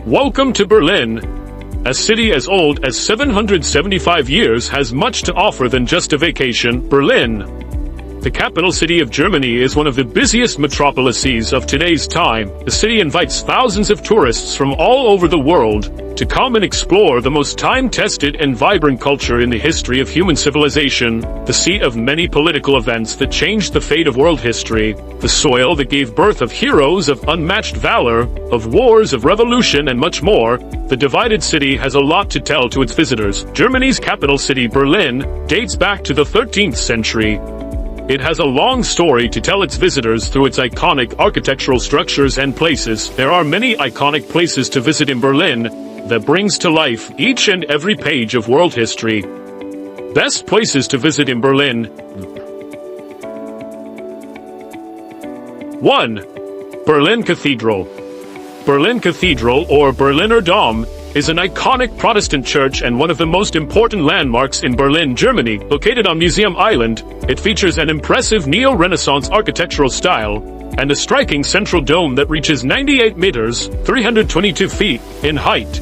Welcome to Berlin. A city as old as 775 years has much to offer than just a vacation. Berlin, the capital city of Germany, is one of the busiest metropolises of today's time. The city invites thousands of tourists from all over the world to come and explore the most time-tested and vibrant culture in the history of human civilization, the seat of many political events that changed the fate of world history, the soil that gave birth of heroes of unmatched valor, of wars, of revolution, and much more. The divided city has a lot to tell to its visitors. Germany's capital city, Berlin, dates back to the 13th century. It has a long story to tell its visitors through its iconic architectural structures and places. There are many iconic places to visit in Berlin that brings to life each and every page of world history. Best places to visit in Berlin. 1. Berlin Cathedral. Berlin Cathedral, or Berliner Dom, is an iconic Protestant church and one of the most important landmarks in Berlin, Germany. Located on Museum Island, it features an impressive neo-Renaissance architectural style and a striking central dome that reaches 98 meters, 322 feet, in height.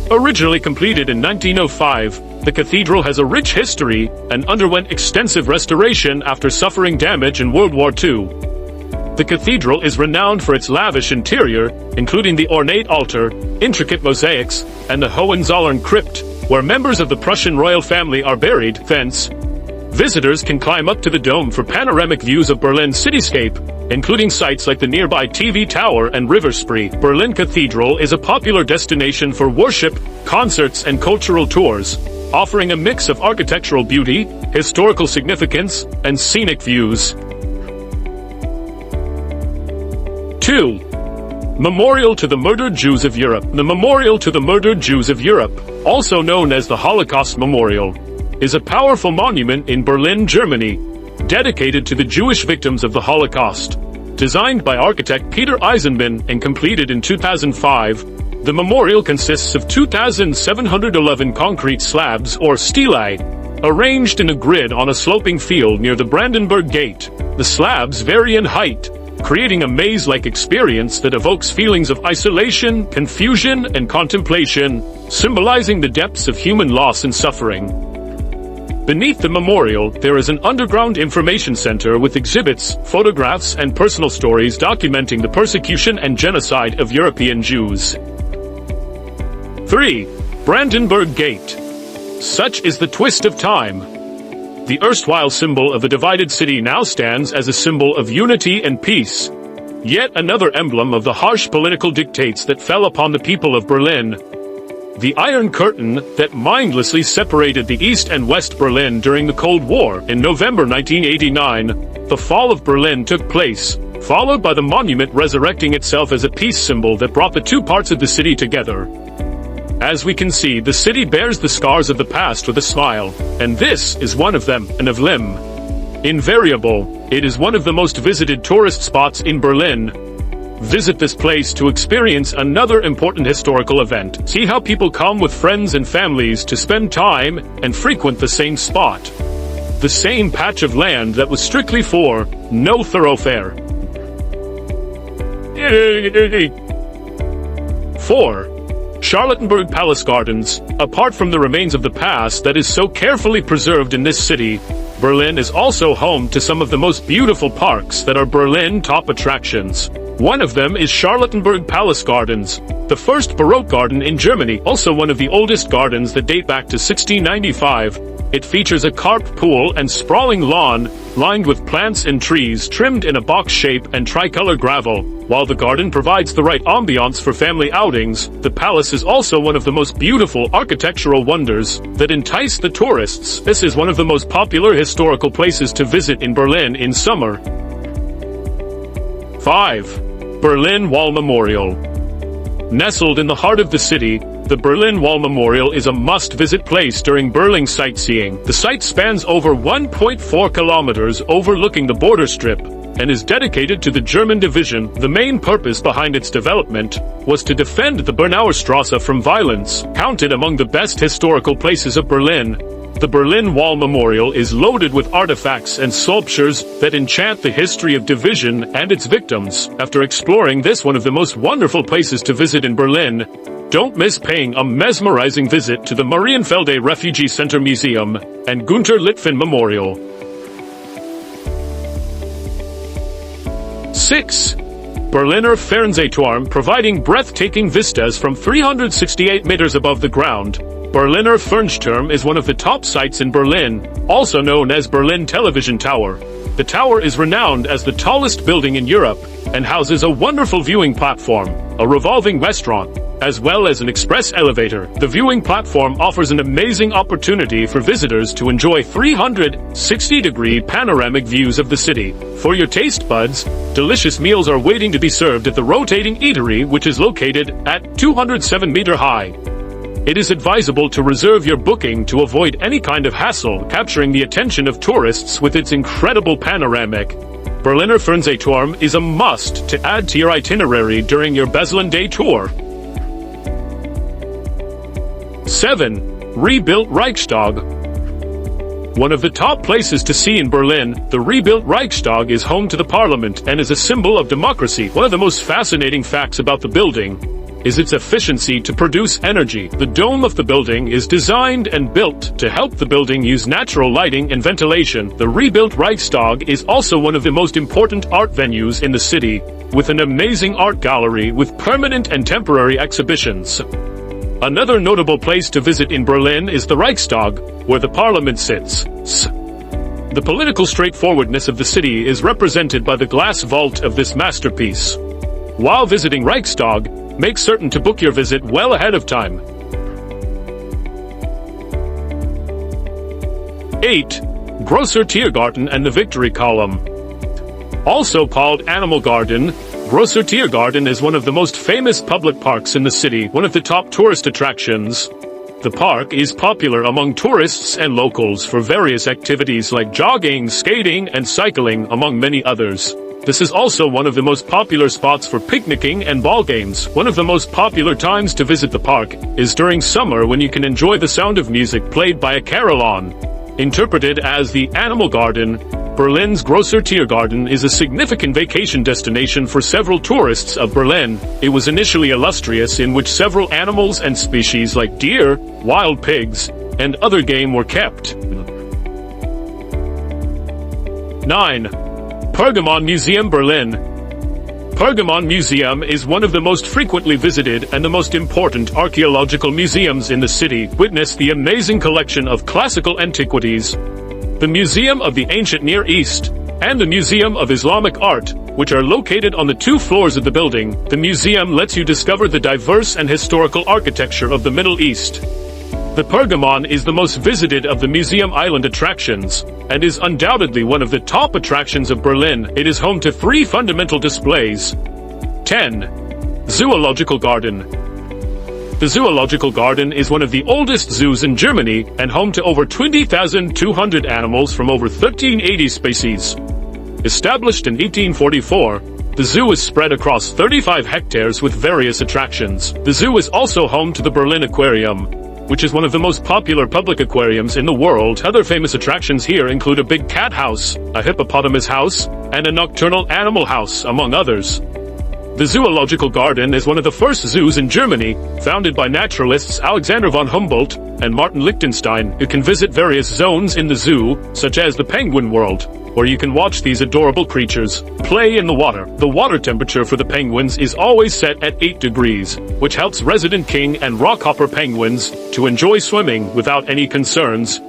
Originally completed in 1905, the cathedral has a rich history and underwent extensive restoration after suffering damage in World War II. The cathedral is renowned for its lavish interior, including the ornate altar, intricate mosaics, and the Hohenzollern crypt, where members of the Prussian royal family are buried. Thence, visitors can climb up to the dome for panoramic views of Berlin's cityscape, including sites like the nearby TV Tower and River Spree. Berlin Cathedral is a popular destination for worship, concerts, and cultural tours, offering a mix of architectural beauty, historical significance, and scenic views. 2. Memorial to the Murdered Jews of Europe. The Memorial to the Murdered Jews of Europe, also known as the Holocaust Memorial, is a powerful monument in Berlin, Germany, dedicated to the Jewish victims of the Holocaust. Designed by architect Peter Eisenman and completed in 2005, the memorial consists of 2,711 concrete slabs, or stelae, arranged in a grid on a sloping field near the Brandenburg Gate. The slabs vary in height, creating a maze-like experience that evokes feelings of isolation, confusion, and contemplation, symbolizing the depths of human loss and suffering. Beneath the memorial, there is an underground information center with exhibits, photographs, and personal stories documenting the persecution and genocide of European Jews. 3. Brandenburg Gate. Such is the twist of time. The erstwhile symbol of the divided city now stands as a symbol of unity and peace. Yet another emblem of the harsh political dictates that fell upon the people of Berlin. The Iron Curtain that mindlessly separated the East and West Berlin during the Cold War. In November 1989, the fall of Berlin took place, followed by the monument resurrecting itself as a peace symbol that brought the two parts of the city together. As we can see, the city bears the scars of the past with a smile, and this is one of them, an of limb. Invariable, it is one of the most visited tourist spots in Berlin. Visit this place to experience another important historical event. See how people come with friends and families to spend time and frequent the same spot. The same patch of land that was strictly for no thoroughfare. 4. Charlottenburg Palace Gardens. Apart from the remains of the past that is so carefully preserved in this city, Berlin is also home to some of the most beautiful parks that are Berlin top attractions. One of them is Charlottenburg Palace Gardens, the first Baroque garden in Germany, also one of the oldest gardens that date back to 1695. It features a carped pool and sprawling lawn, lined with plants and trees trimmed in a box shape and tricolor gravel. While the garden provides the right ambiance for family outings, the palace is also one of the most beautiful architectural wonders that entice the tourists. This is one of the most popular historical places to visit in Berlin in summer. 5. Berlin Wall Memorial. Nestled in the heart of the city, the Berlin Wall Memorial is a must-visit place during Berlin sightseeing. The site spans over 1.4 kilometers overlooking the border strip and is dedicated to the German division. The main purpose behind its development was to defend the Bernauer Strasse from violence. Counted among the best historical places of Berlin, The Berlin Wall Memorial is loaded with artifacts and sculptures that enchant the history of division and its victims. After exploring this one of the most wonderful places to visit in Berlin, Don't miss paying a mesmerizing visit to the Marienfelde Refugee Center Museum and Gunter Litvin Memorial. 6. Berliner Fernsehturm, providing breathtaking vistas from 368 meters above the ground. Berliner Fernsehturm is one of the top sites in Berlin, also known as Berlin Television Tower. The tower is renowned as the tallest building in Europe and houses a wonderful viewing platform, a revolving restaurant, as well as an express elevator. The viewing platform offers an amazing opportunity for visitors to enjoy 360-degree panoramic views of the city. For your taste buds, delicious meals are waiting to be served at the rotating eatery, which is located at 207 meter high. It is advisable to reserve your booking to avoid any kind of hassle, capturing the attention of tourists with its incredible panoramic. Berliner Fernsehturm is a must to add to your itinerary during your Beslan Day tour. 7. Rebuilt Reichstag. One of the top places to see in Berlin, the rebuilt Reichstag is home to the parliament and is a symbol of democracy. One of the most fascinating facts about the building is its efficiency to produce energy. The dome of the building is designed and built to help the building use natural lighting and ventilation. The rebuilt Reichstag is also one of the most important art venues in the city, with an amazing art gallery with permanent and temporary exhibitions. Another notable place to visit in Berlin is the Reichstag, where the parliament sits. The political straightforwardness of the city is represented by the glass vault of this masterpiece. While visiting Reichstag, make certain to book your visit well ahead of time. 8. Grosser Tiergarten and the Victory Column. Also called Animal Garden, Grosser Tiergarten is one of the most famous public parks in the city, one of the top tourist attractions. The park is popular among tourists and locals for various activities like jogging, skating, and cycling, among many others. This is also one of the most popular spots for picnicking and ball games. One of the most popular times to visit the park is during summer, when you can enjoy the sound of music played by a carillon. Interpreted as the Animal Garden, Berlin's Grosser Tiergarten is a significant vacation destination for several tourists of Berlin. It was initially illustrious, in which several animals and species like deer, wild pigs, and other game were kept. 9. Pergamon Museum, Berlin. Pergamon Museum is one of the most frequently visited and the most important archaeological museums in the city. Witness the amazing collection of classical antiquities, the Museum of the Ancient Near East, and the Museum of Islamic Art, which are located on the 2 floors of the building. The museum lets you discover the diverse and historical architecture of the Middle East. The Pergamon is the most visited of the Museum Island attractions, and is undoubtedly one of the top attractions of Berlin. It is home to 3 fundamental displays. 10. Zoological Garden. The Zoological Garden is one of the oldest zoos in Germany and home to over 20,200 animals from over 1380 species. Established in 1844, the zoo is spread across 35 hectares with various attractions. The zoo is also home to the Berlin Aquarium, which is one of the most popular public aquariums in the world. Other famous attractions here include a big cat house, a hippopotamus house, and a nocturnal animal house, among others. The Zoological Garden is one of the first zoos in Germany, founded by naturalists Alexander von Humboldt and Martin Lichtenstein. You can visit various zones in the zoo, such as the Penguin World, where you can watch these adorable creatures play in the water. The water temperature for the penguins is always set at 8 degrees, which helps resident king and rockhopper penguins to enjoy swimming without any concerns.